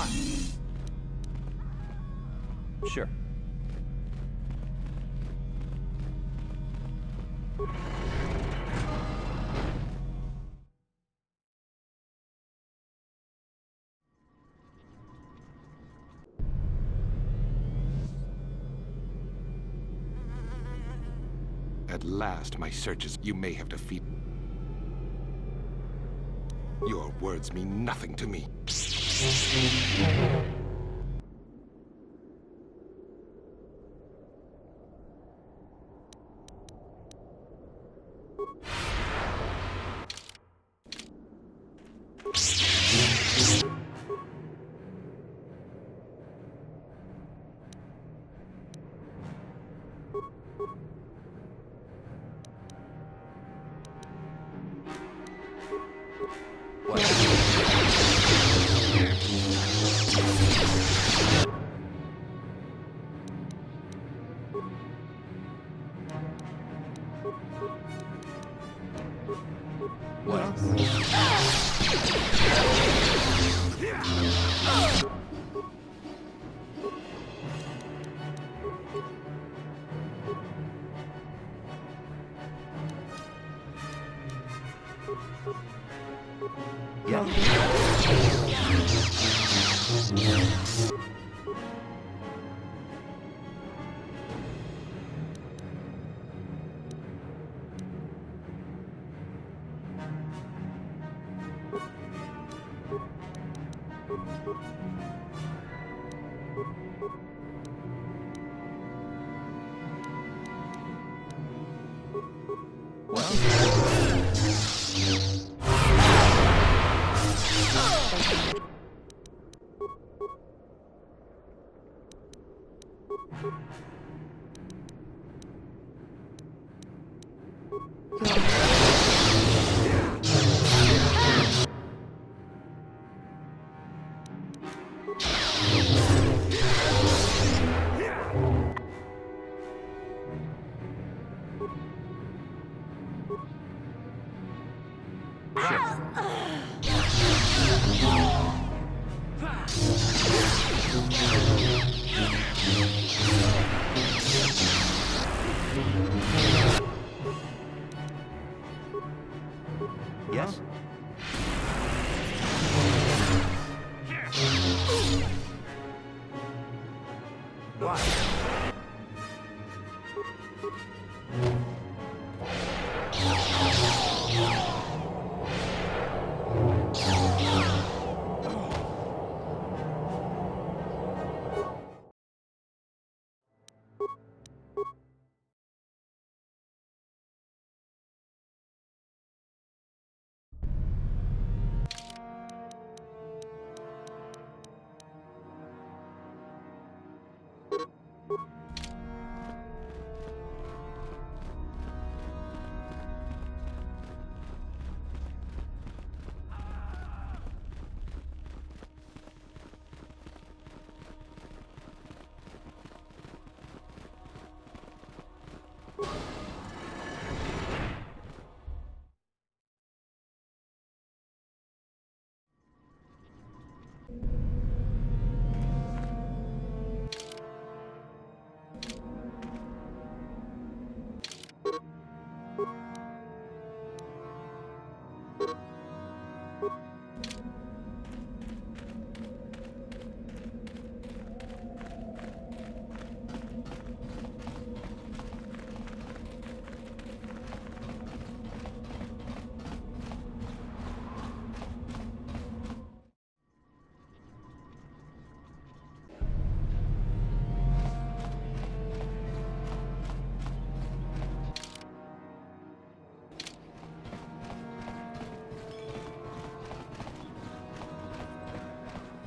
What? Sure. At last, my searches you may have defeated. Your words mean nothing to me. Yes? Why?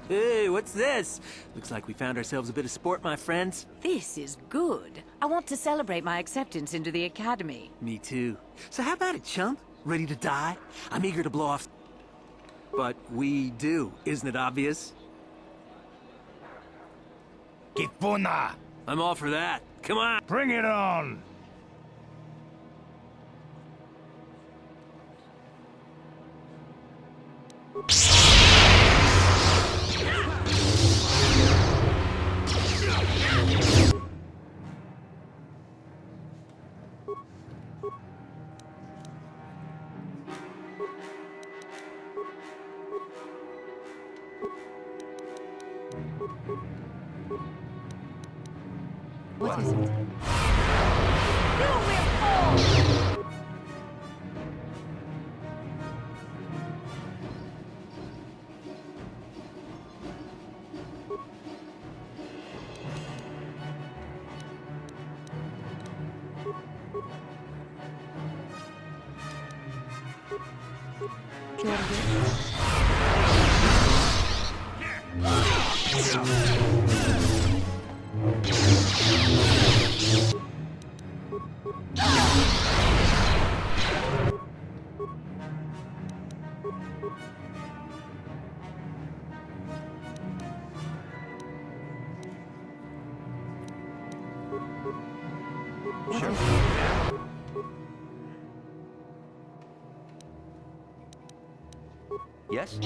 Hey, what's this? Looks like we found ourselves a bit of sport, my friends. This is good. I want to celebrate my acceptance into the academy. Me too. So how about it, chump? Ready to die? I'm eager to blow off... But we do, isn't it obvious? Kipuna! I'm all for that. Come on! Bring it on! What is it? You will fall! Sure. Yes?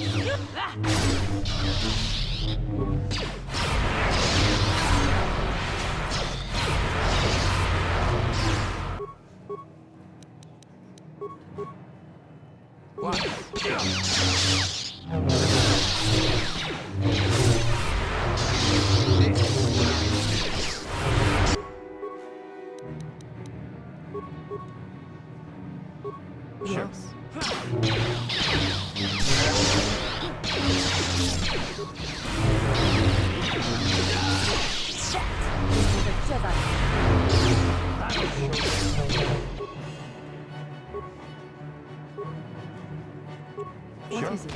Yes. The Jedi. What Sure. is it?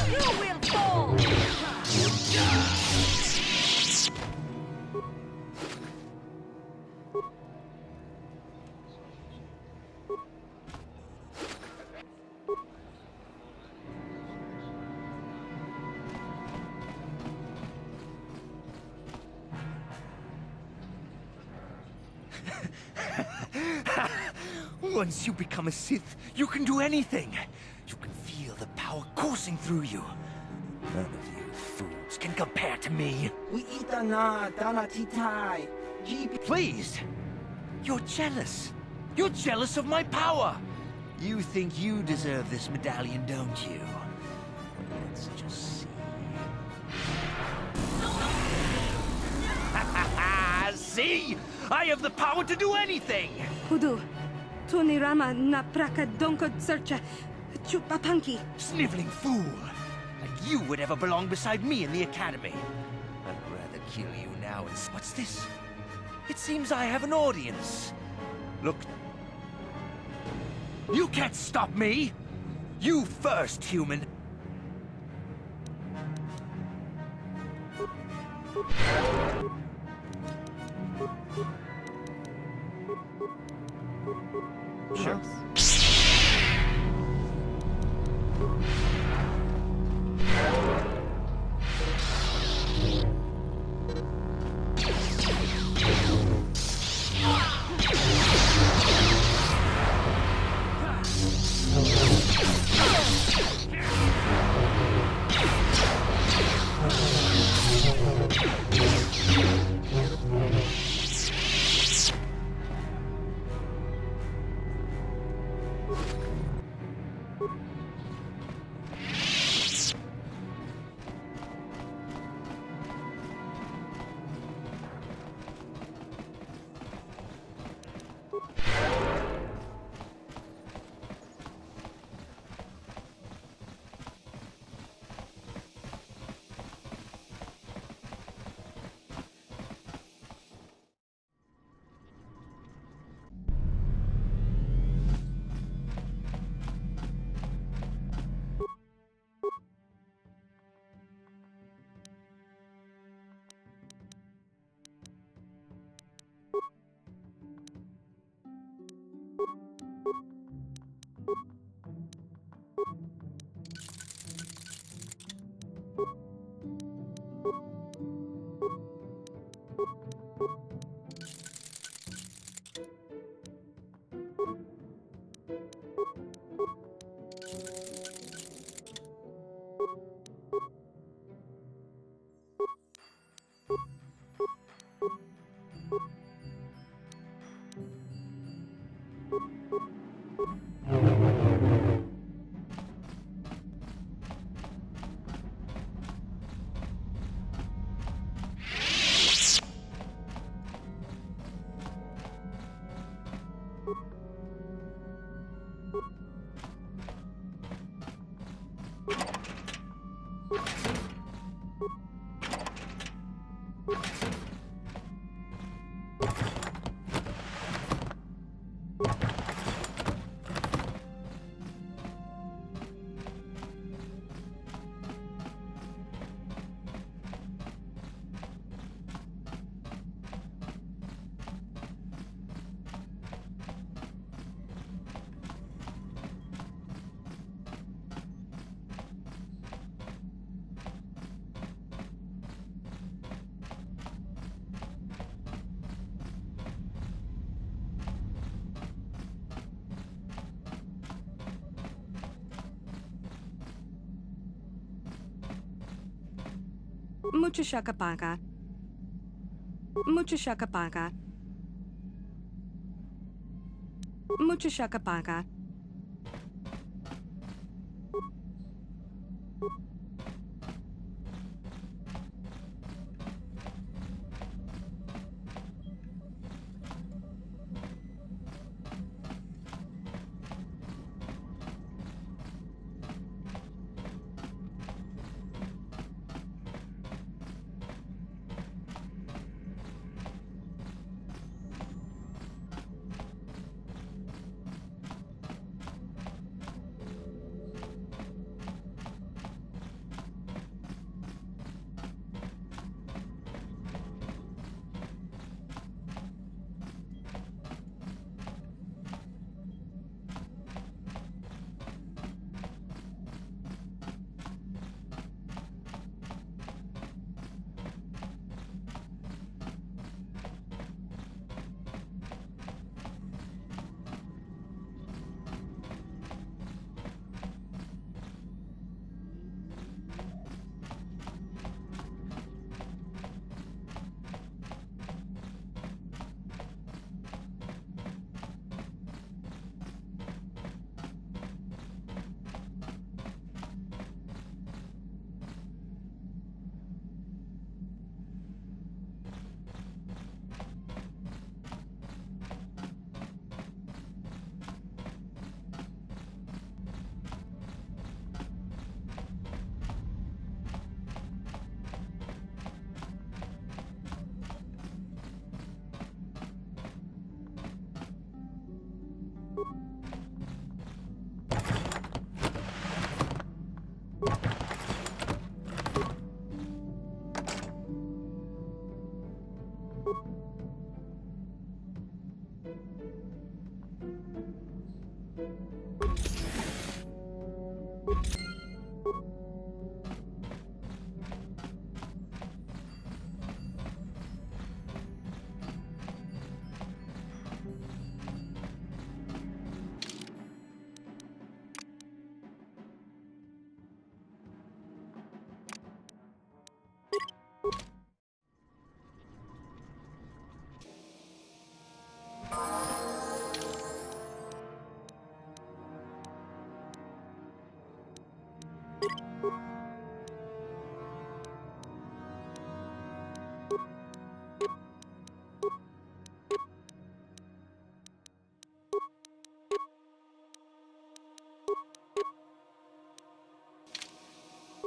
You will fall! Once you become a Sith, you can do anything. You can feel the power coursing through you. None of you fools can compare to me. Please! You're jealous. You're jealous of my power. You think you deserve this medallion, don't you? Well, let's just see. See? I have the power to do anything! Hudu, Tunirama na praka donko searcha, chupapanki. Sniveling fool! Like you would ever belong beside me in the academy. I'd rather kill you now and... What's this? It seems I have an audience. Look... You can't stop me! You first, human! Sure. Mucho shakapaka. Mucho shakapaka. Mucho shakapaka.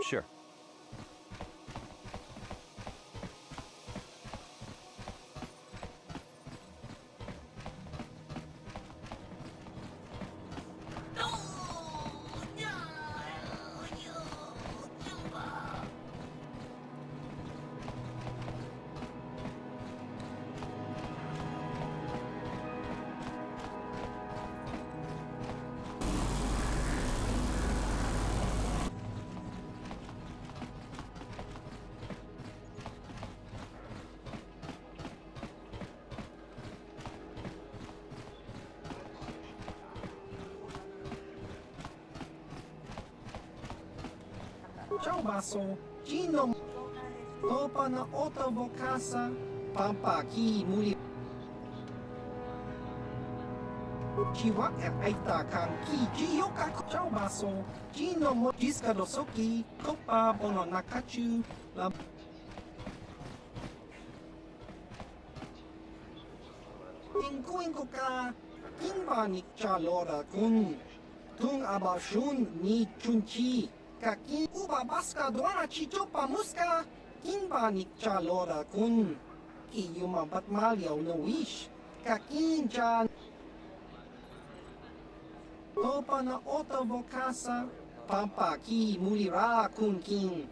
Sure. Ciao baso, Gino Topa na otobokasa, Pampa ki muli Chiwa e aita kan ki jiyoka. Ciao baso, Gino mo jiska dosoki, Kopa bono nakachu, la Inko ka, Kimba ni chalora kun, Tung abashun ni chunchi, Kakin uba baska doana chichopa muska, Kimba ni chalora kun, Kiyuma batmalyaw no wish, Kakin chan Topa na otobokasa, Pampa ki mulira kun kin,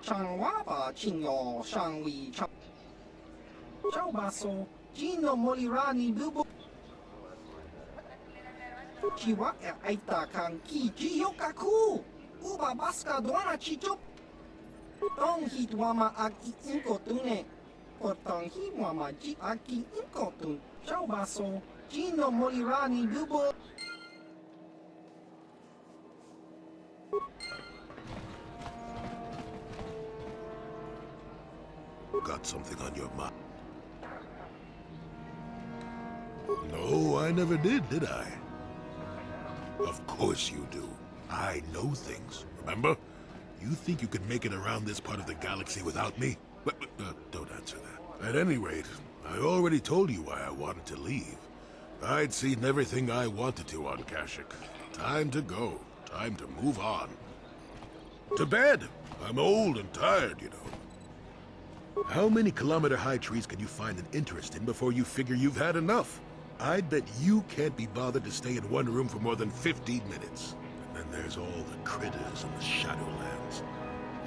Changwapa chinyo shangwi chang. Ciao baso, Gino molira ni bubo. Chiwa e aita kan ki jiyokaku, Uba baska doana chichop. Tong hit wama ag inko tune, Potong hi wama ji ag inko tun. Ciao baso, Gino molira ni bubo. got something on your mind. No, I never did I? Of course you do. I know things, remember? You think you can make it around this part of the galaxy without me? Don't answer that. At any rate, I already told you why I wanted to leave. I'd seen everything I wanted to on Kashyyyk. Time to go. Time to move on. To bed! I'm old and tired, you know. How many kilometer-high trees can you find an interest in before you figure you've had enough? I'd bet you can't be bothered to stay in one room for more than 15 minutes. And then there's all the critters in the Shadowlands.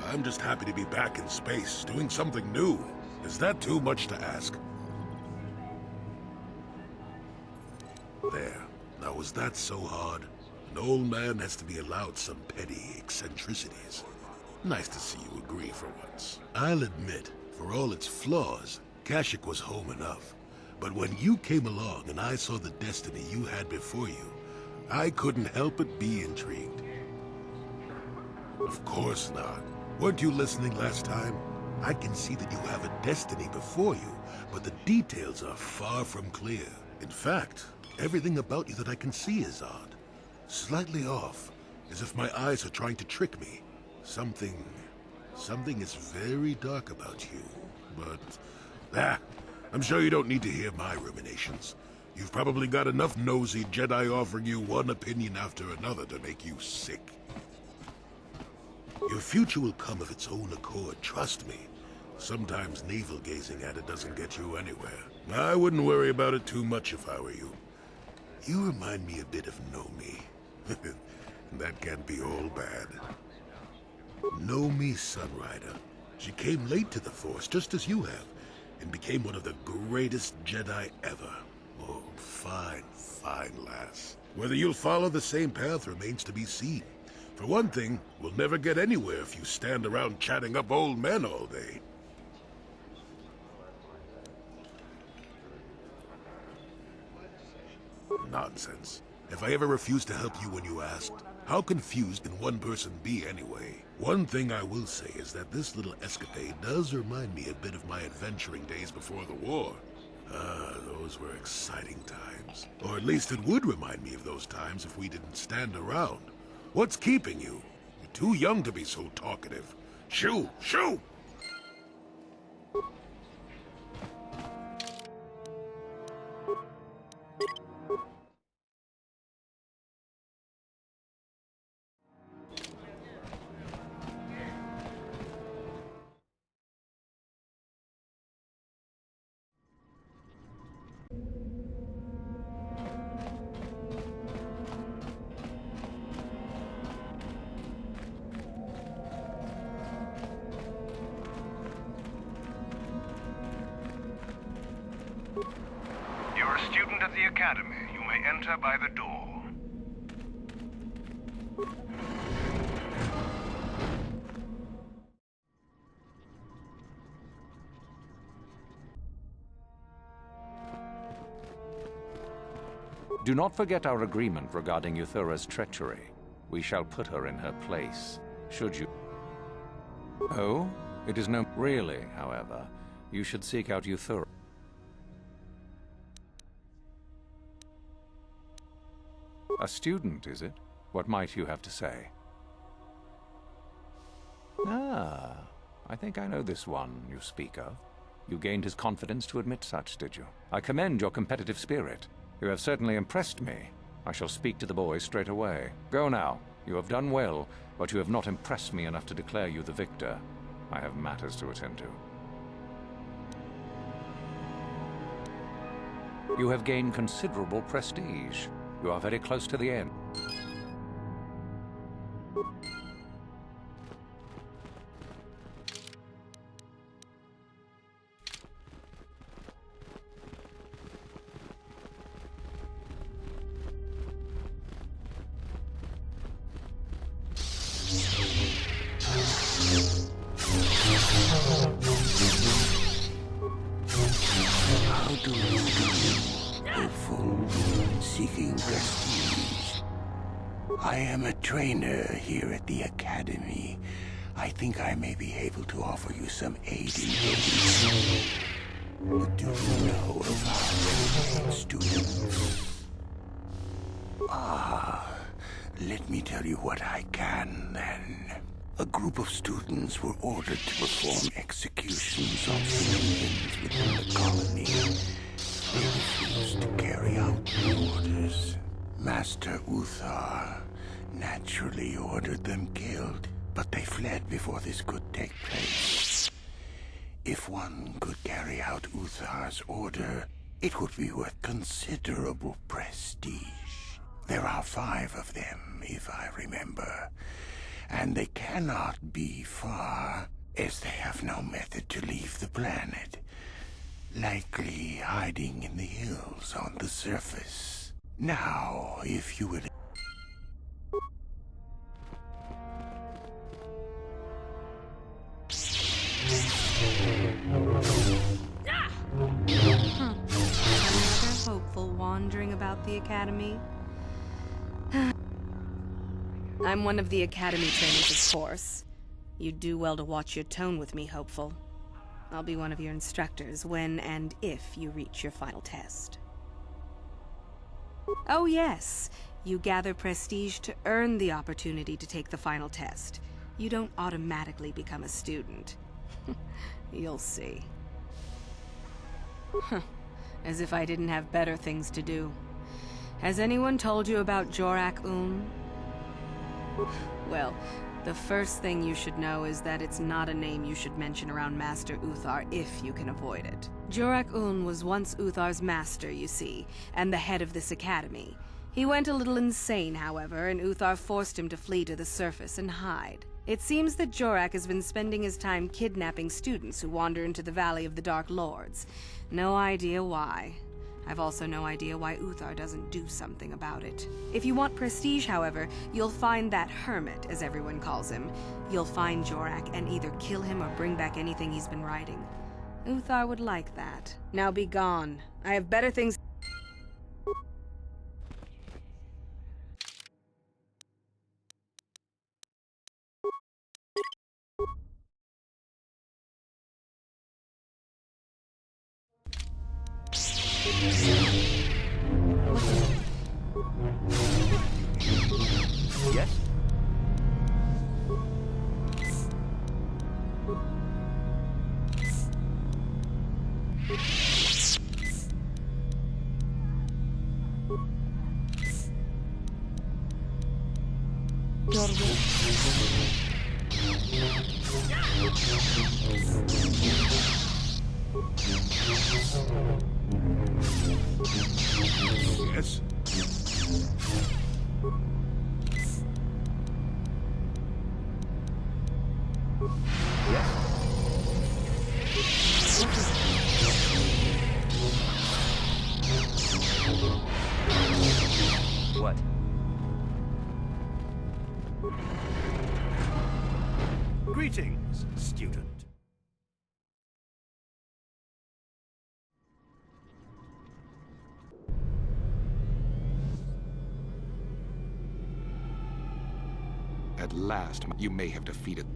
I'm just happy to be back in space, doing something new. Is that too much to ask? There. Now, was that so hard? An old man has to be allowed some petty eccentricities. Nice to see you agree for once. I'll admit, for all its flaws, Kashyyyk was home enough. But when you came along and I saw the destiny you had before you, I couldn't help but be intrigued. Of course not. Weren't you listening last time? I can see that you have a destiny before you, but the details are far from clear. In fact, everything about you that I can see is odd. Slightly off, as if my eyes are trying to trick me. Something is very dark about you, but... I'm sure you don't need to hear my ruminations. You've probably got enough nosy Jedi offering you one opinion after another to make you sick. Your future will come of its own accord, trust me. Sometimes navel-gazing at it doesn't get you anywhere. I wouldn't worry about it too much if I were you. You remind me a bit of Nomi. That can't be all bad. Nomi Sunrider. She came late to the Force, just as you have, and became one of the greatest Jedi ever. Oh, fine, fine lass. Whether you'll follow the same path remains to be seen. For one thing, we'll never get anywhere if you stand around chatting up old men all day. Nonsense. If I ever refused to help you when you asked, how confused can one person be anyway? One thing I will say is that this little escapade does remind me a bit of my adventuring days before the war. Those were exciting times. Or at least it would remind me of those times if we didn't stand around. What's keeping you? You're too young to be so talkative. Shoo! Shoo! You're a student at the Academy. You may enter by the door. Do not forget our agreement regarding Euthura's treachery. We shall put her in her place, should you... Oh? It is no... Really, however, you should seek out Euthura. A student, is it? What might you have to say? Ah, I think I know this one you speak of. You gained his confidence to admit such, did you? I commend your competitive spirit. You have certainly impressed me. I shall speak to the boys straight away. Go now. You have done well, but you have not impressed me enough to declare you the victor. I have matters to attend to. You have gained considerable prestige. You are very close to the end. How do you do, hopeful, seeking prestige? I am a trainer here at the Academy. I think I may be able to offer you some aid in getting. Do you know of our students? Let me tell you what I can, then. A group of students were ordered to perform executions on civilians within the colony. They refused to carry out the orders. Master Uthar naturally ordered them killed, but they fled before this could take place. If one could carry out Uthar's order, it would be worth considerable prestige. There are 5 of them, if I remember, and they cannot be far, as they have no method to leave the planet, likely hiding in the hills on the surface. Now, if you would... Another hopeful wandering about the academy. I'm one of the academy trainers, of course. You'd do well to watch your tone with me, hopeful. I'll be one of your instructors when and if you reach your final test. Oh yes, you gather prestige to earn the opportunity to take the final test. You don't automatically become a student. You'll see. As if I didn't have better things to do. Has anyone told you about Jorak-Un? Well, the first thing you should know is that it's not a name you should mention around Master Uthar if you can avoid it. Jorak-Un was once Uthar's master, you see, and the head of this academy. He went a little insane, however, and Uthar forced him to flee to the surface and hide. It seems that Jorak has been spending his time kidnapping students who wander into the Valley of the Dark Lords. No idea why. I've also no idea why Uthar doesn't do something about it. If you want prestige, however, you'll find that hermit, as everyone calls him. You'll find Jorak and either kill him or bring back anything he's been writing. Uthar would like that. Now be gone. I have better things... Yes? Yes? What? Greetings, student. At last, you may have defeated.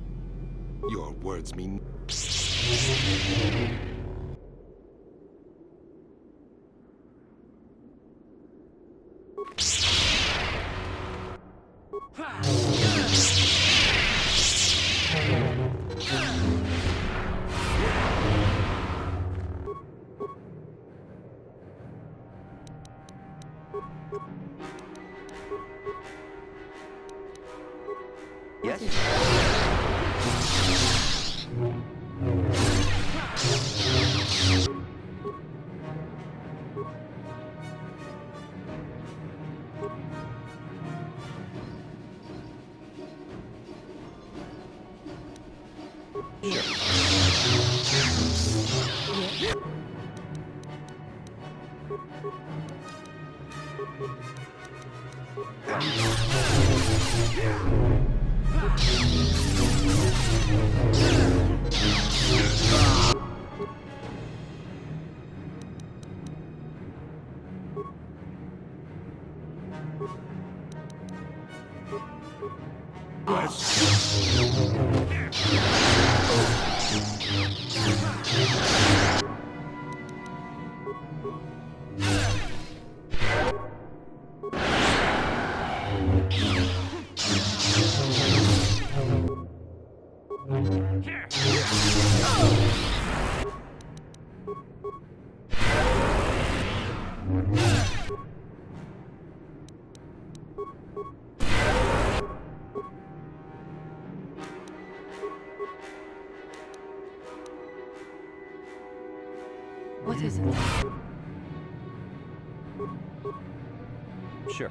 Your words mean... Yes? What is it? Sure.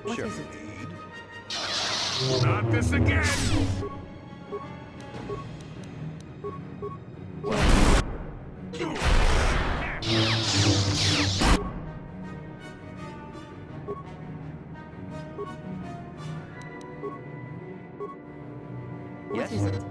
What is it? Not this again! What is it?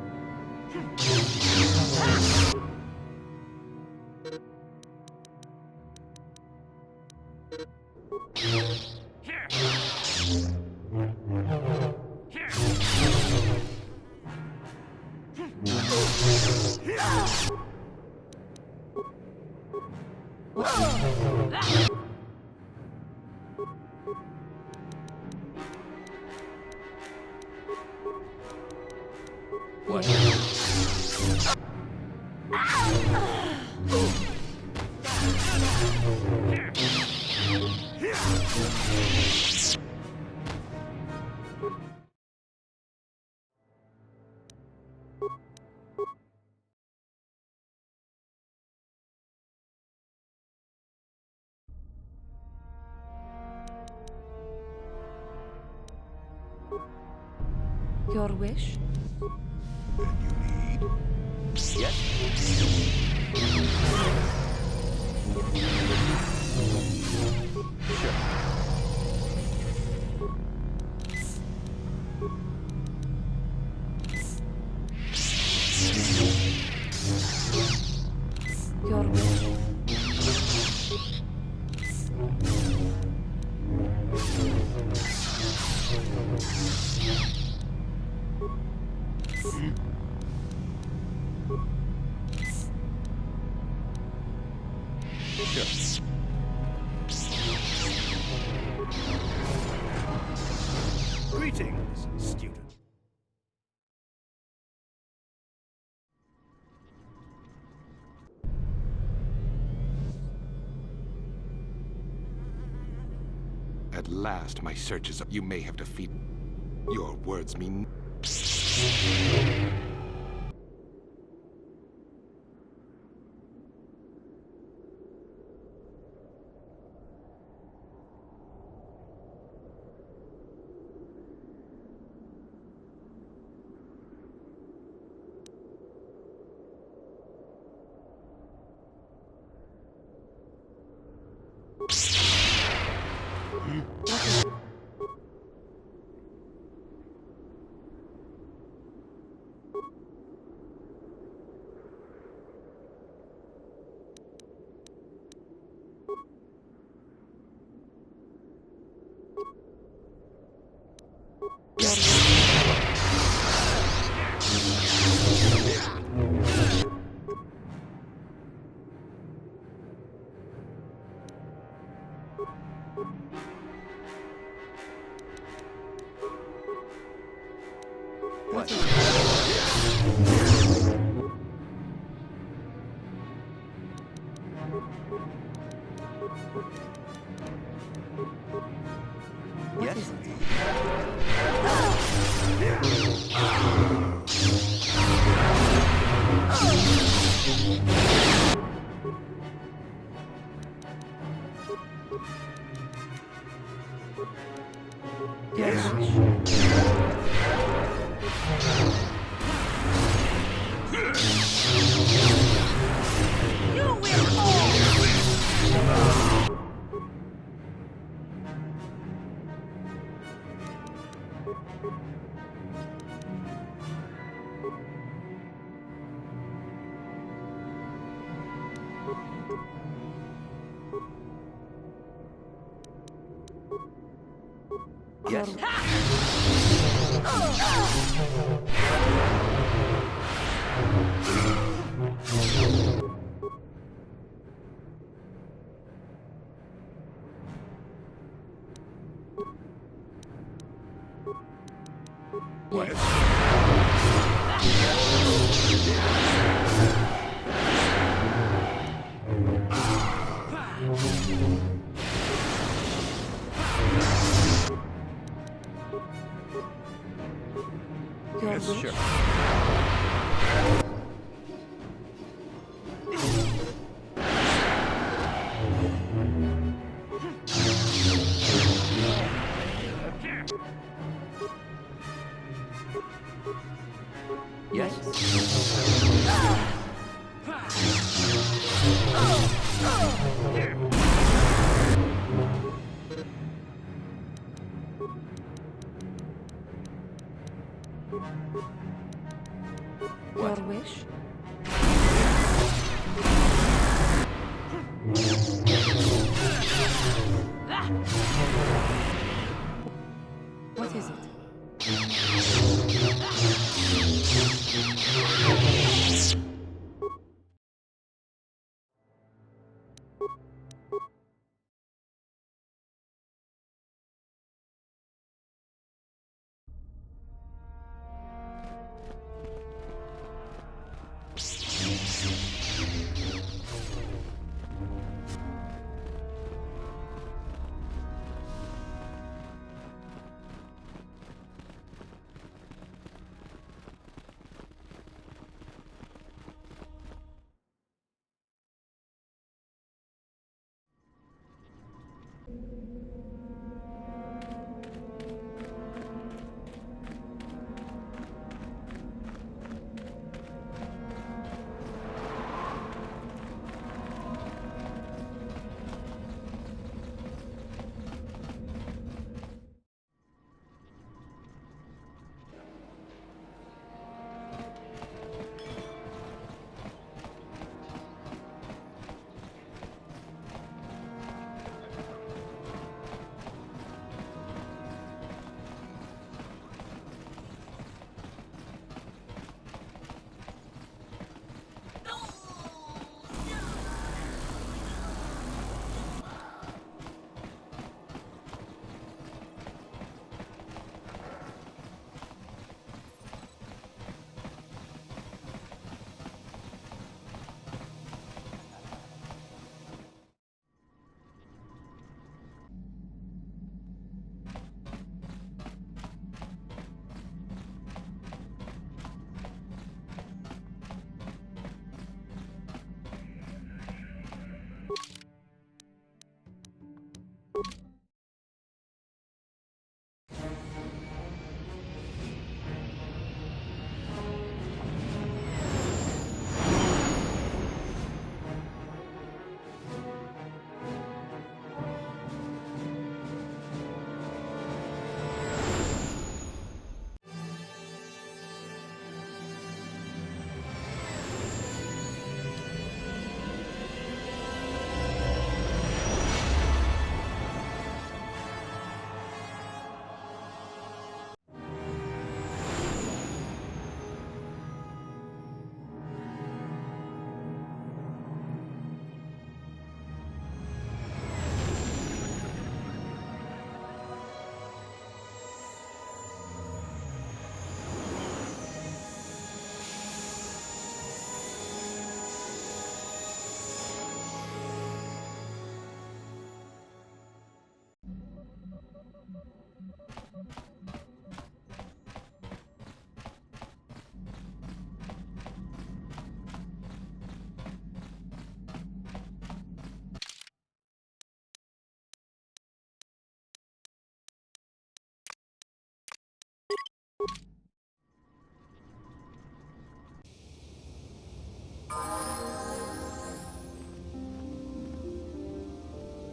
Your wish? Your wish? Greetings, student. At last, my search is up. You may have defeated. Your words mean. Yes? You will fall! Yes. Yes, sure. Your wish? What is it?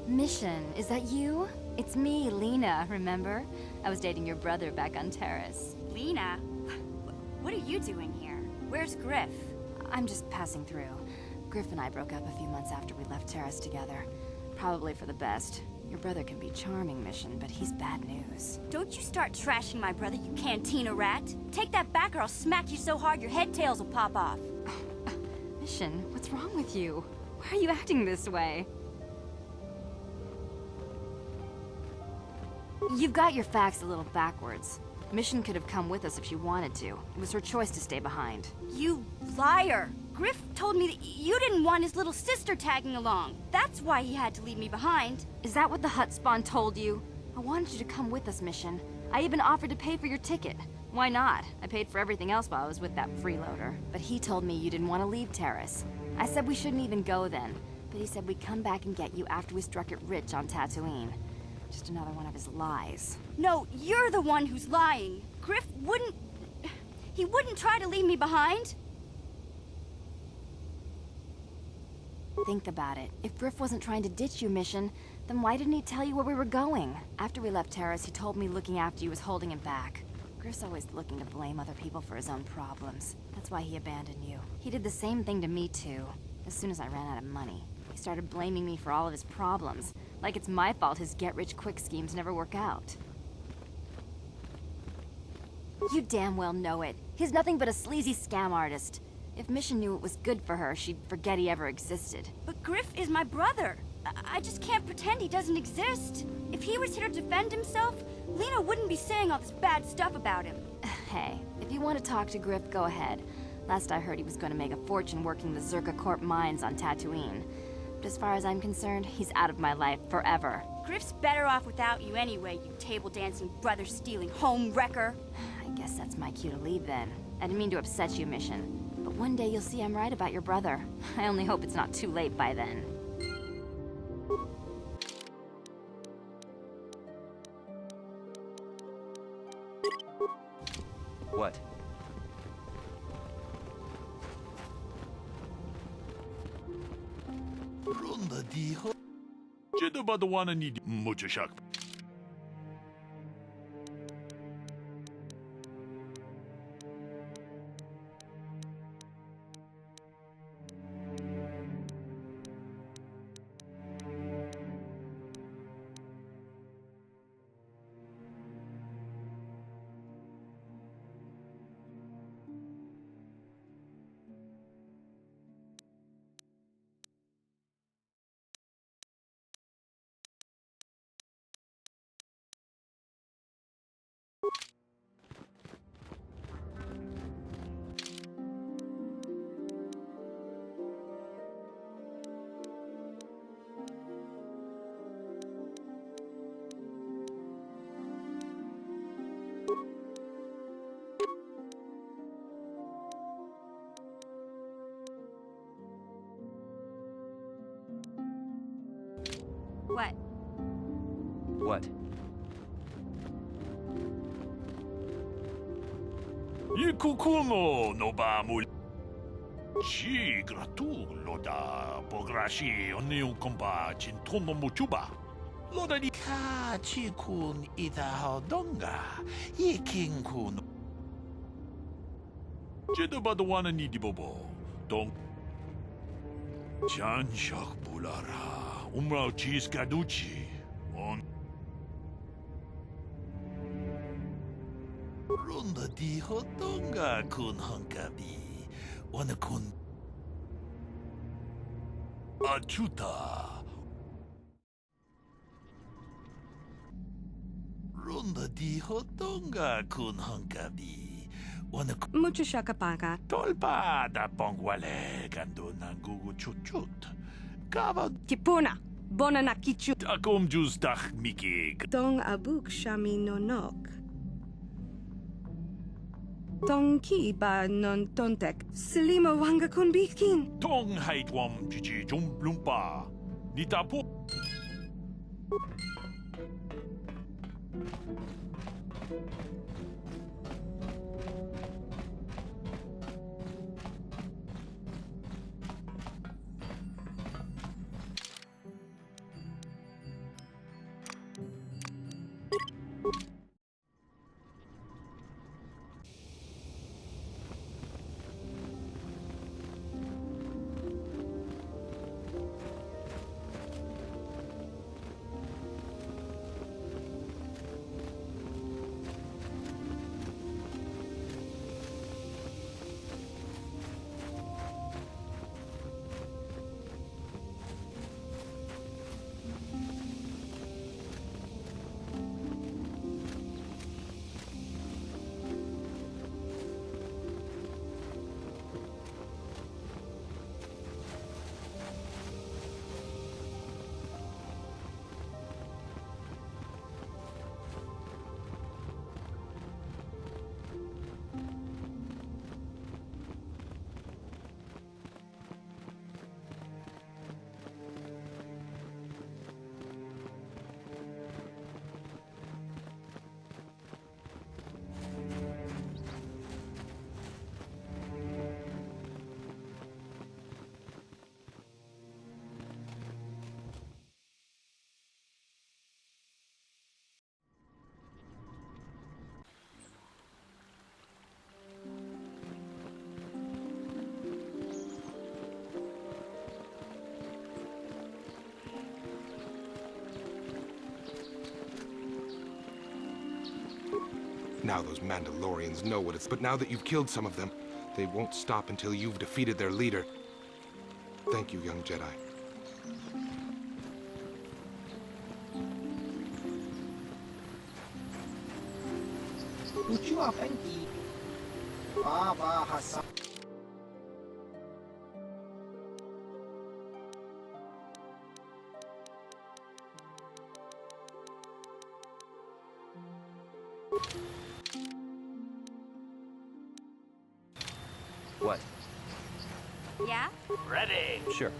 Mission, is that you? It's me, Lena, remember? I was dating your brother back on Terrace. Lena? What are you doing here? Where's Griff? I'm just passing through. Griff and I broke up a few months after we left Terrace together. Probably for the best. Your brother can be charming, Mission, but he's bad news. Don't you start trashing my brother, you cantina rat. Take that back or I'll smack you so hard your head tails will pop off. Mission, what's wrong with you? Why are you acting this way? You've got your facts a little backwards. Mission could have come with us if she wanted to. It was her choice to stay behind. You liar! Griff told me that you didn't want his little sister tagging along. That's why he had to leave me behind. Is that what the Hutt spawn told you? I wanted you to come with us, Mission. I even offered to pay for your ticket. Why not? I paid for everything else while I was with that freeloader. But he told me you didn't want to leave Terrace. I said we shouldn't even go then. But he said we'd come back and get you after we struck it rich on Tatooine. Just another one of his lies. No, you're the one who's lying. Griff wouldn't... He wouldn't try to leave me behind. Think about it. If Griff wasn't trying to ditch you, Mission, then why didn't he tell you where we were going? After we left Terrace, he told me looking after you was holding him back. Griff's always looking to blame other people for his own problems. That's why he abandoned you. He did the same thing to me, too. As soon as I ran out of money, he started blaming me for all of his problems. Like it's my fault his get-rich-quick schemes never work out. You damn well know it. He's nothing but a sleazy scam artist. If Mission knew it was good for her, she'd forget he ever existed. But Griff is my brother. I just can't pretend he doesn't exist. If he was here to defend himself, Lena wouldn't be saying all this bad stuff about him. Hey, if you want to talk to Griff, go ahead. Last I heard, he was going to make a fortune working the Zerka Corp mines on Tatooine. But as far as I'm concerned, he's out of my life forever. Griff's better off without you anyway, you table-dancing, brother-stealing home wrecker. I guess that's my cue to leave then. I didn't mean to upset you, Mission. But one day you'll see I'm right about your brother. I only hope it's not too late by then. What? Ronda dijo. Jeda badawana ni mucho shak. What? What? Ikukuno no ba mul. Chi gratu loda pograshi oni un kompa chintono muchuba. Loda ni Ka chikun ita hodonga. Yiking kun. Jeda badawana ni dibobo. Don. Chan shak bulara. Umrao cheese gaduchi. On. Ronda di hodonga kun honkabi. Wana kun. Achuta. Ronda di hodonga kun honkabi. Wana kun. Mucho shakapaka. Tolpa da pongwale gando nangugu chuchut. Kava. Tipuna. Bona nakichu. Takom jus dach mikig. Tong abuk shami nonok. Tong ki ba non tontek. Selimo wanga kun bikin. Tong haitwam chichi jumblumpa. Nitapo. Now those Mandalorians know what it's... But now that you've killed some of them, they won't stop until you've defeated their leader. Thank you, young Jedi. Uchu Apenki. Baba Hassan. What? Yeah? Ready. Sure.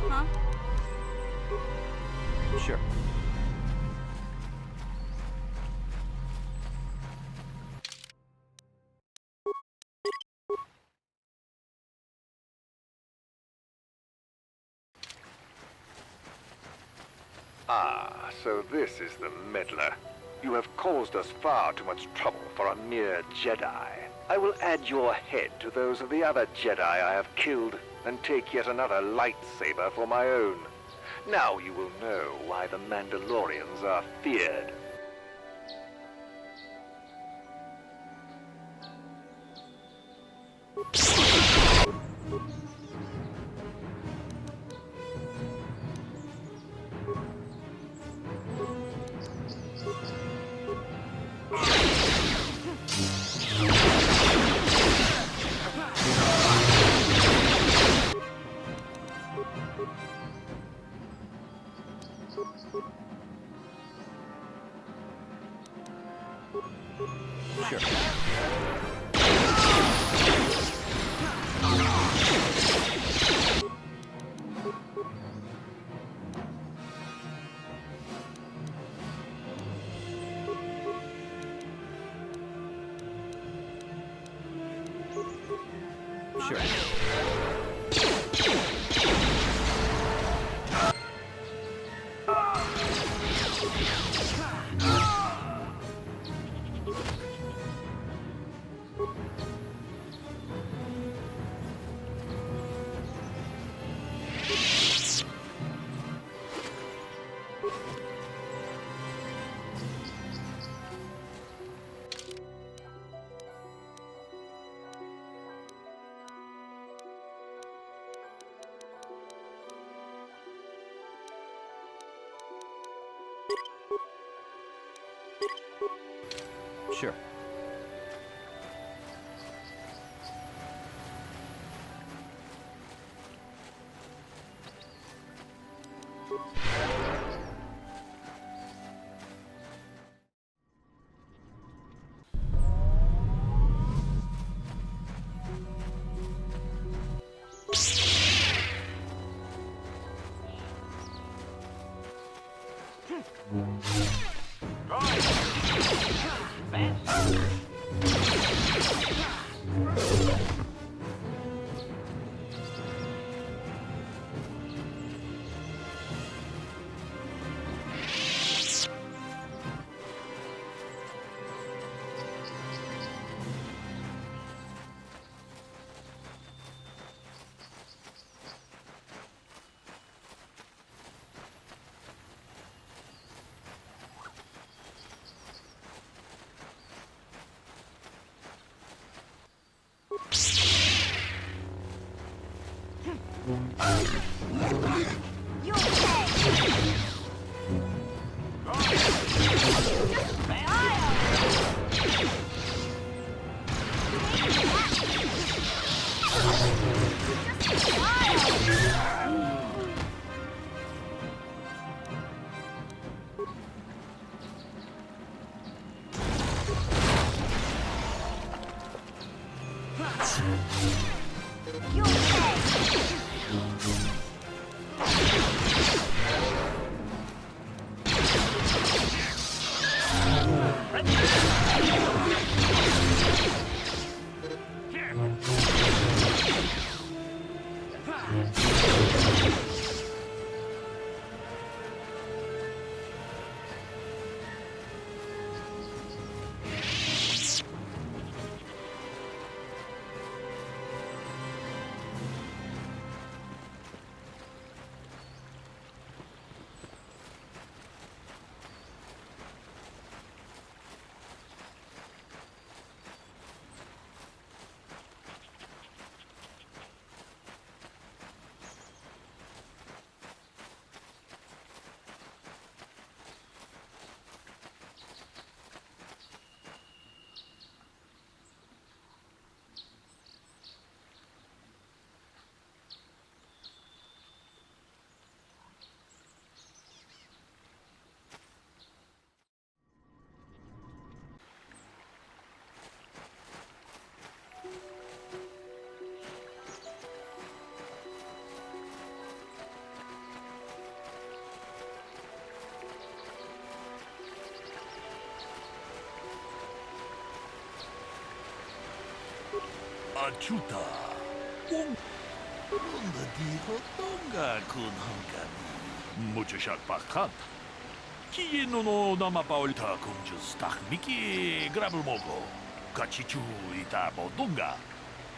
Huh? Sure. Ah, so this is the meddler. You have caused us far too much trouble for a mere Jedi. I will add your head to those of the other Jedi I have killed and take yet another lightsaber for my own. Now you will know why the Mandalorians are feared. Sure. Sure. Sure. Achuta. Ronda dijo tonga kun hankami. Mucho shak pakat. Kieno no namapaulta kunjus tahmiki grabel mogo. Kachichu itabo donga.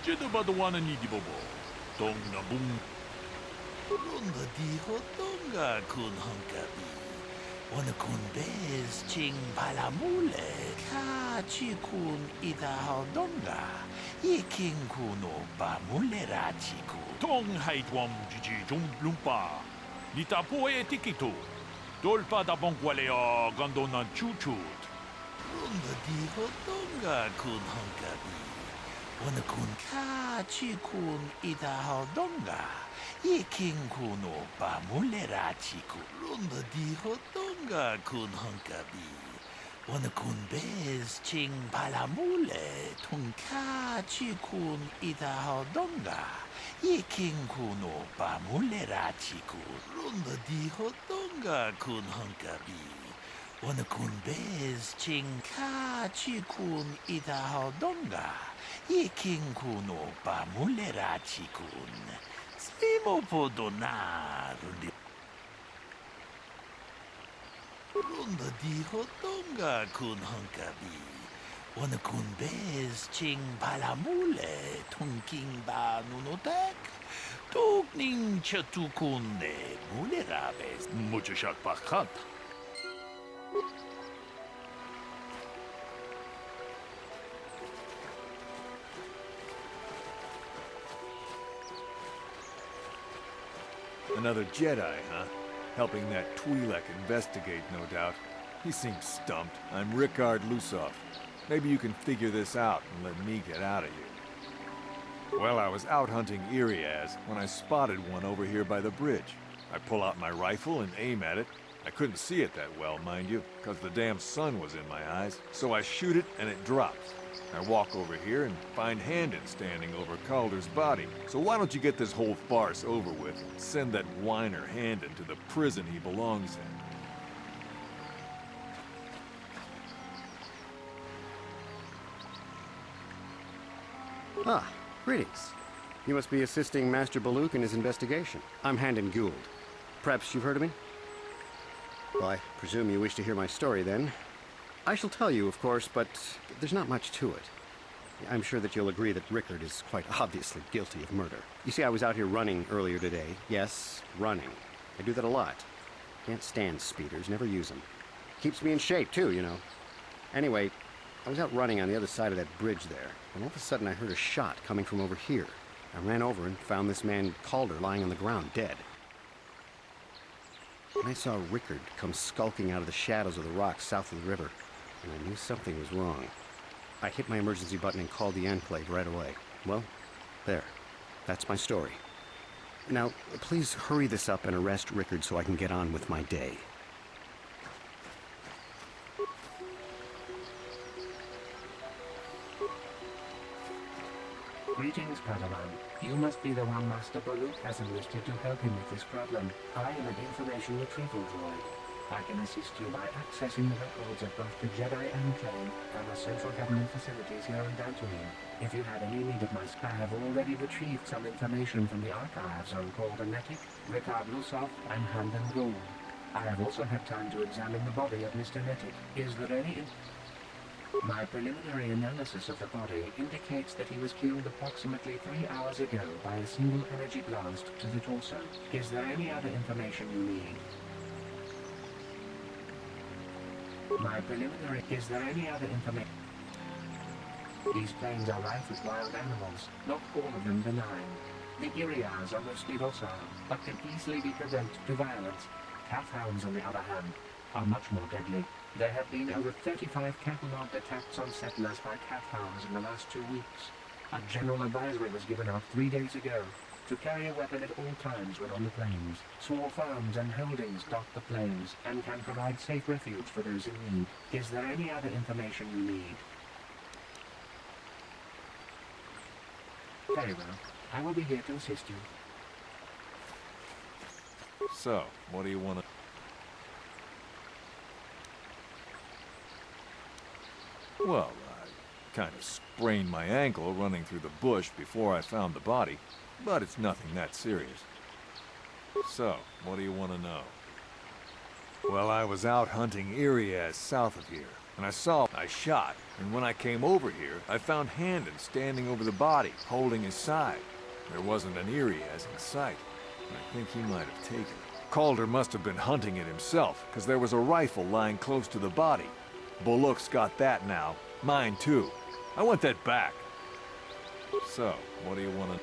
Jedabadwana ni dibobo. Tonga bum. Ronda dijo tonga kun hankami. Wana kun bez ching palamule. Kachikun itahao donga. Iking kuno ba mulera chiku. Tong haitwam jiji jum lumpa. Nitapo e tikitu. Dolpa da bonkwalea gandona chuchut. Ronda diho donga kun hankabi. Wana kun kachi kun idahao donga. Iking kuno ba mulera chiku. Ronda diho donga kun hankabi. Wana kun bez ching palamule tunka chikun idahao donga. Iking kuno ba mulera chiku. Ronda diho donga kun hankabi. Wana kun bez ching ka chikun idahao donga. Iking kuno ba mulera chikun. Svimo podonar. Ronda diho donga kun hankabi. Wana kun bez ching palamule tunking ba nunotek. Tukning chatukunde mulerabes. Mucho shak pakat. Another Jedi, huh? Helping that Twi'lek investigate, no doubt. He seems stumped. I'm Rickard Lusov. Maybe you can figure this out and let me get out of here. Well, I was out hunting Iriaz when I spotted one over here by the bridge. I pull out my rifle and aim at it. I couldn't see it that well, mind you, because the damn sun was in my eyes. So I shoot it and it drops. I walk over here and find Handon standing over Calder's body. So why don't you get this whole farce over with and send that whiner Handon to the prison he belongs in? Ah, greetings. You must be assisting Master Baluk in his investigation. I'm Handon Gould. Perhaps you've heard of me? Well, I presume you wish to hear my story, then. I shall tell you, of course, but there's not much to it. I'm sure that you'll agree that Rickard is quite obviously guilty of murder. You see, I was out here running earlier today. Yes, running. I do that a lot. Can't stand speeders, never use them. Keeps me in shape, too, you know. Anyway, I was out running on the other side of that bridge there, and all of a sudden I heard a shot coming from over here. I ran over and found this man Calder lying on the ground, dead. And I saw Rickard come skulking out of the shadows of the rocks south of the river, and I knew something was wrong. I hit my emergency button and called the Enclave right away. Well, there. That's my story. Now, please hurry this up and arrest Rickard so I can get on with my day. Greetings, Padawan. You must be the one Master Baluk has enlisted to help him with this problem. I am an information retrieval droid. I can assist you by accessing the records of both the Jedi Enclave and the central government facilities here on Dantooine. If you have any need of my I have already retrieved some information from the archives on Calder Netic, Rickard Lusov, and Handon Gould. I have also had time to examine the body of Mr. Netic. Is there any... My preliminary analysis of the body indicates that he was killed approximately 3 hours ago by a single energy blast to the torso. Is there any other information you need? Is there any other information? These plains are rife with wild animals, not all of them benign. The Iriaz are mostly docile, but can easily be provoked to violence. Calfhounds, on the other hand, are much more deadly. There have been over 35 catalogued attacks on settlers by calfhounds in the last 2 weeks. A general advisory was given out 3 days ago to carry a weapon at all times when on the plains. Small farms and holdings dot the plains and can provide safe refuge for those in need. Is there any other information you need? Very well. I will be here to assist you. So, what do you want to... Well, I kind of sprained my ankle running through the bush before I found the body, but it's nothing that serious. So, what do you want to know? Well, I was out hunting Iriaz south of here, and I shot, and when I came over here, I found Handon standing over the body, holding his side. There wasn't an Iriaz in sight, and I think he might have taken it. Calder must have been hunting it himself, because there was a rifle lying close to the body. Baluk's got that now. Mine too. I want that back. So, what do you want to...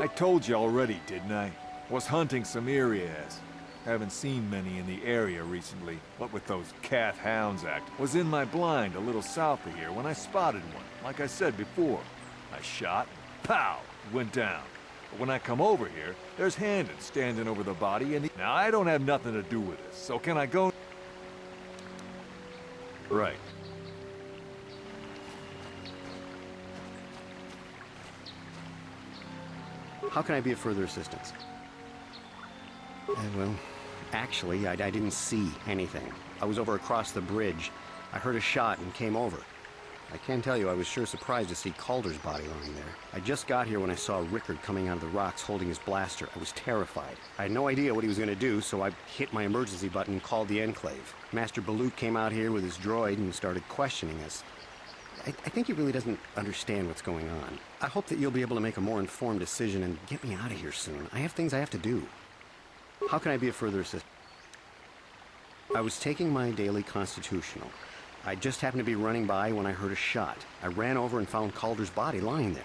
I told you already, didn't I? Was hunting some Iriaz. Haven't seen many in the area recently. What with those Kath Hounds act. Was in my blind a little south of here when I spotted one, like I said before. I shot, pow, went down. But when I come over here, there's Handon standing over the body and Now, I don't have nothing to do with this, so can I go... Right. How can I be of further assistance? Well, actually, I didn't see anything. I was over across the bridge. I heard a shot and came over. I can tell you I was sure surprised to see Calder's body lying there. I just got here when I saw Rickard coming out of the rocks holding his blaster. I was terrified. I had no idea what he was going to do, so I hit my emergency button and called the Enclave. Master Baluk came out here with his droid and started questioning us. I think he really doesn't understand what's going on. I hope that you'll be able to make a more informed decision and get me out of here soon. I have things I have to do. How can I be of further assistance? I was taking my daily constitutional. I just happened to be running by when I heard a shot. I ran over and found Calder's body lying there.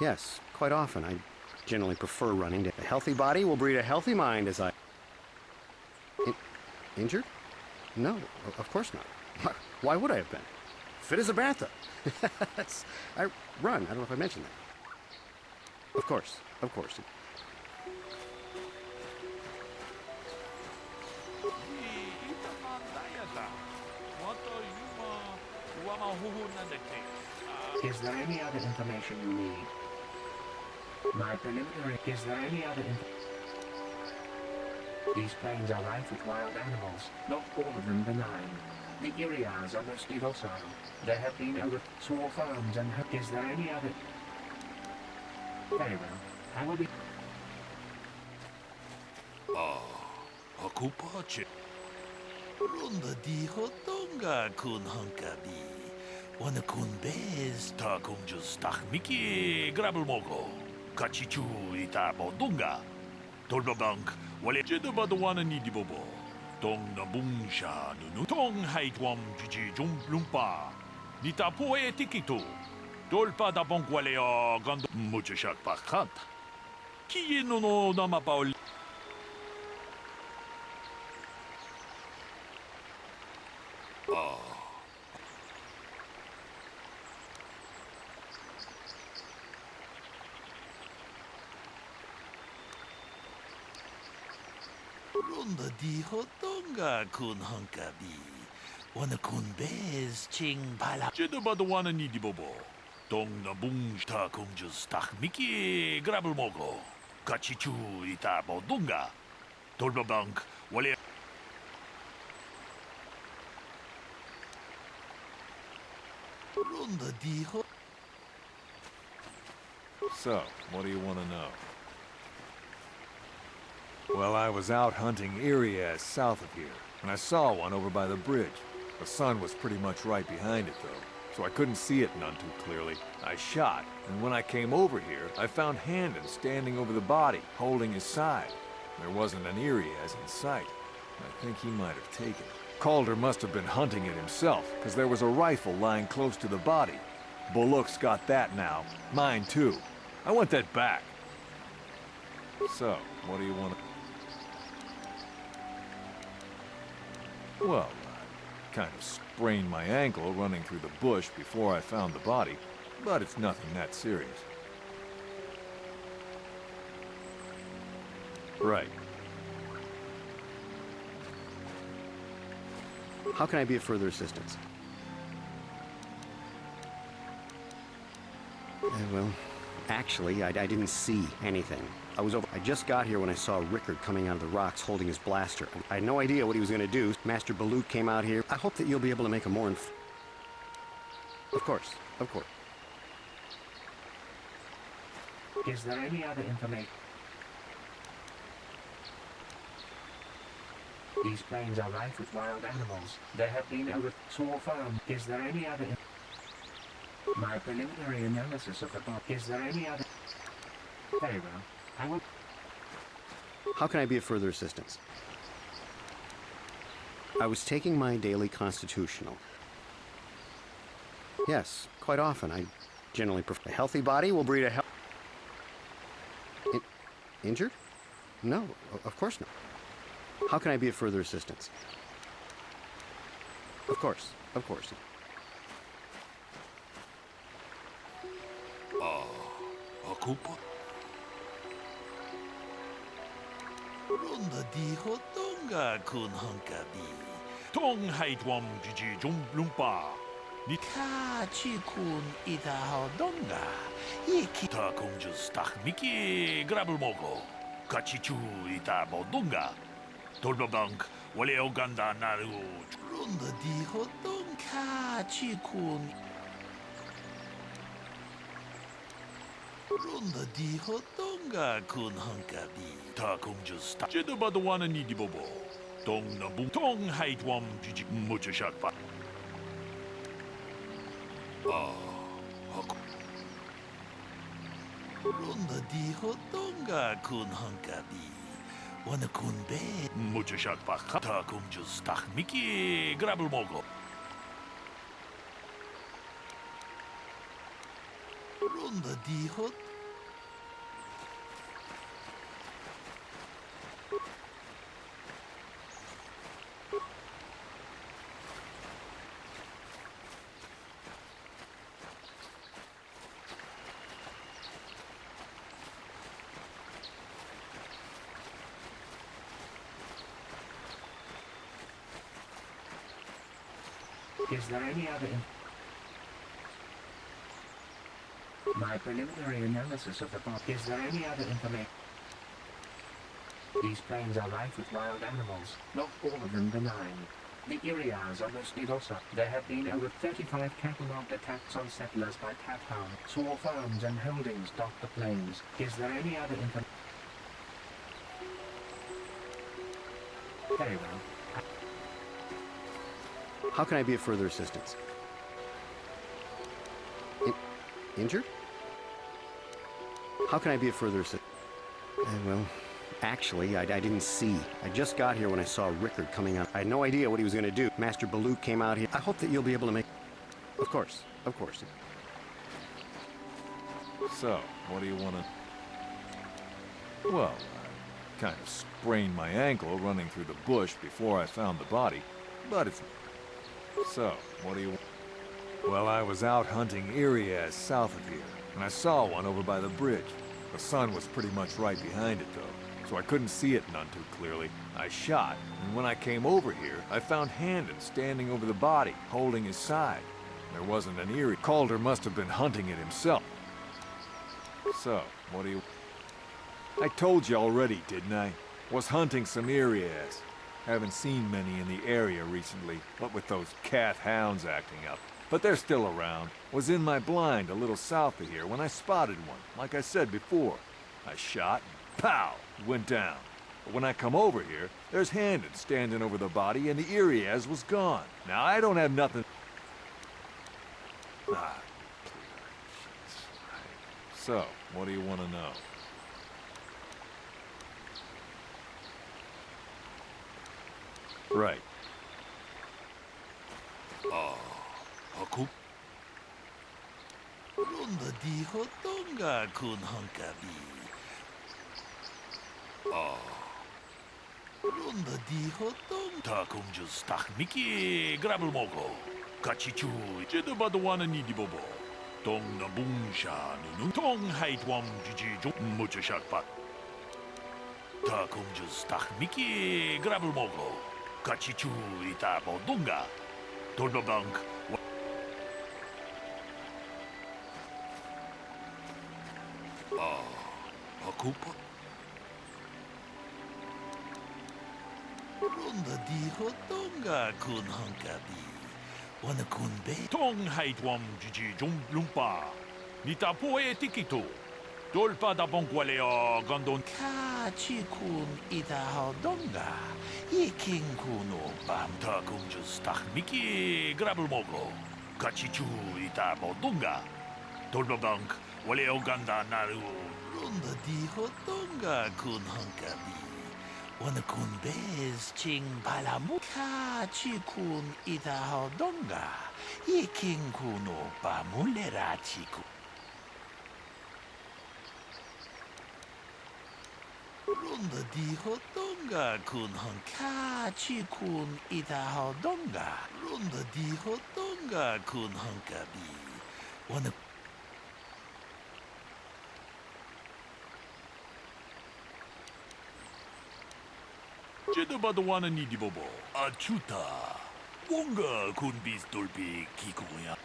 Yes, quite often. I generally prefer running. A healthy body will breed a healthy mind, as I... Injured? No, of course not. Why would I have been? Fit as a bathtub. I run. I don't know if I mentioned that. Of course. Of course. Is there any other information you need? My preliminary... Is there any other These plains are rife with wild animals, not all of them benign. The Irias are mostly docile. There have been over small farms and... Is there any other... Very well. I will be... Ako pace. Ronda di hotonga kun hankabi. Wana kun bez ta kung just miki grabel mogo. Kachichu ita bodunga. Tolbabank wale jedaba the wana ni di bobo. Tong na bungsha nunu. Tong haitwam jiji jum lumpa. Nita poe tikito. Tolpa da bonk wale o gando. Muchashak pakat. Kiye no nama paul. Ronda di hotonga kun hankabi. Wana kun bez ching pala. Jedaba the wana ni di bobo. Tong na bung ta kung just miki grabel mogo. Kachichu ita bodunga. Tolbabank wale. Ronda di ho. So, what do you want to know? Well, I was out hunting Irias south of here, and I saw one over by the bridge. The sun was pretty much right behind it, though, so I couldn't see it none too clearly. I shot, and when I came over here, I found Handon standing over the body, holding his side. There wasn't an Irias in sight. I think he might have taken it. Calder must have been hunting it himself, because there was a rifle lying close to the body. Bullock's got that now. Mine, too. I want that back. So, what do you want to... Well, I kind of sprained my ankle running through the bush before I found the body, but it's nothing that serious. Right. How can I be of further assistance? Well, actually, I didn't see anything. I just got here when I saw Rickard coming out of the rocks holding his blaster. I had no idea what he was going to do. Master Balut came out here. I hope that you'll be able to make a more Of course, of course. Is there any other information? These plains are rife with wild animals. There have been over small farms. Is there any other... My preliminary analysis of the body. Is there any other... Very well. I will... How can I be of further assistance? I was taking my daily constitutional. Yes, quite often. I generally prefer... A healthy body will breed a Injured? No, of course not. How can I be of further assistance? Of course, of course. Akupa? Ronda di hotonga kun hankabi. Tong haitwam jiji jum lumpa. Nika chi kun ita hodonga. Ikita kung just miki grabel mogo. Kachichu ita bodunga. Tolbabank wale oganda naru. Ronda di hotonga chi kun. Ronda di hotonga kun hankabi. Ta kung just jedaba the wana ni di bobo. Tong na bung tong haitwam jiji muchashak pa. Ronda di hotonga kun hankabi. Wana kun be muchashak pa ta kung just miki grabel mogo. Ronda di hot. Is there any other My preliminary analysis of the bot. Is there any other information? These plains are rife with wild animals, not all of them benign. The Irias are mostly docile. There have been over 35 cataloged attacks on settlers by Tathound. Small farms and holdings dot the plains. Is there any other information? Very well. How can I be of further assistance? Injured? How can I be of further assistance? Well, actually, I didn't see. I just got here when I saw Rickard coming out. I had no idea what he was going to do. Master Baluk came out here. I hope that you'll be able to make... Of course, of course. So, what do you want to... Well, I kind of sprained my ankle running through the bush before I found the body, but it's... So, what do you... Well, I was out hunting Irias south of here, and I saw one over by the bridge. The sun was pretty much right behind it, though, so I couldn't see it none too clearly. I shot, and when I came over here, I found Handon standing over the body, holding his side. There wasn't an Iri. Calder must have been hunting it himself. So, what do you... I told you already, didn't I? Was hunting some Irias. Haven't seen many in the area recently, what with those cat hounds acting up. But they're still around. Was in my blind a little south of here when I spotted one, like I said before. I shot, and pow, went down. But when I come over here, there's Handon standing over the body and the Irias was gone. Now, I don't have nothing... Ah, so, what do you want to know? Right. Haku? Ronda dijo tonga kun hankabi. Ronda dijo tong takum just miki grabel mogo. Kachichu jeda badwana ni di bobo. Tong na bungsha nunu tong hait wam jiji jong mucha shakpat. Takum just miki grabel mogo. Kachichu ita bodunga. Tolba bank. Hakupa? Ronda dijo tonga kun hankabi. Wana kun be. Tong hait wam jiji jong lumpa. Nita poe tikito. Tolpa da bongwalea gandon. Kachi kun ita hodonga. Iking kuno bam takum just miki grabel mogo. Kachichu ita bodunga. Tolba bank. Wale Oganda naru. Ronda dijo tonga kun hankabi. Wana kun bez ching palamu. Kachi kun ita hodonga. Iking kuno pamulera chiku. Ronda dijo tonga kun hankachi kun ita hodonga. Ronda dijo tonga kun hankabi. Wana Jeda badwana ni di bobo. Achuta. Wonga kun bis dolpi kikuya.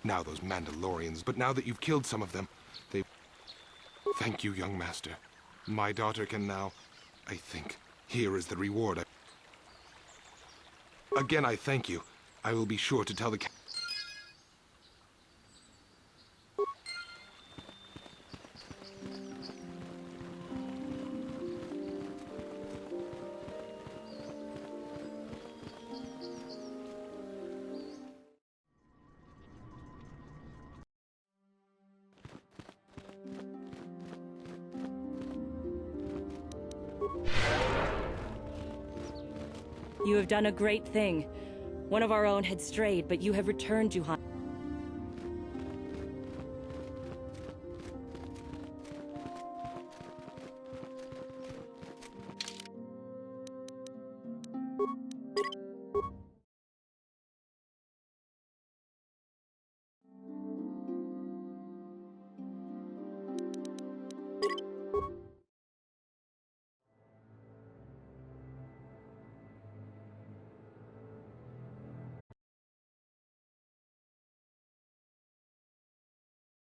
Now those Mandalorians, but now that you've killed some of them, they... Thank you, young master. My daughter can now, I think, here is the reward. Again, I thank you. I will be sure to tell the... You have done a great thing. One of our own had strayed, but you have returned, Juhan.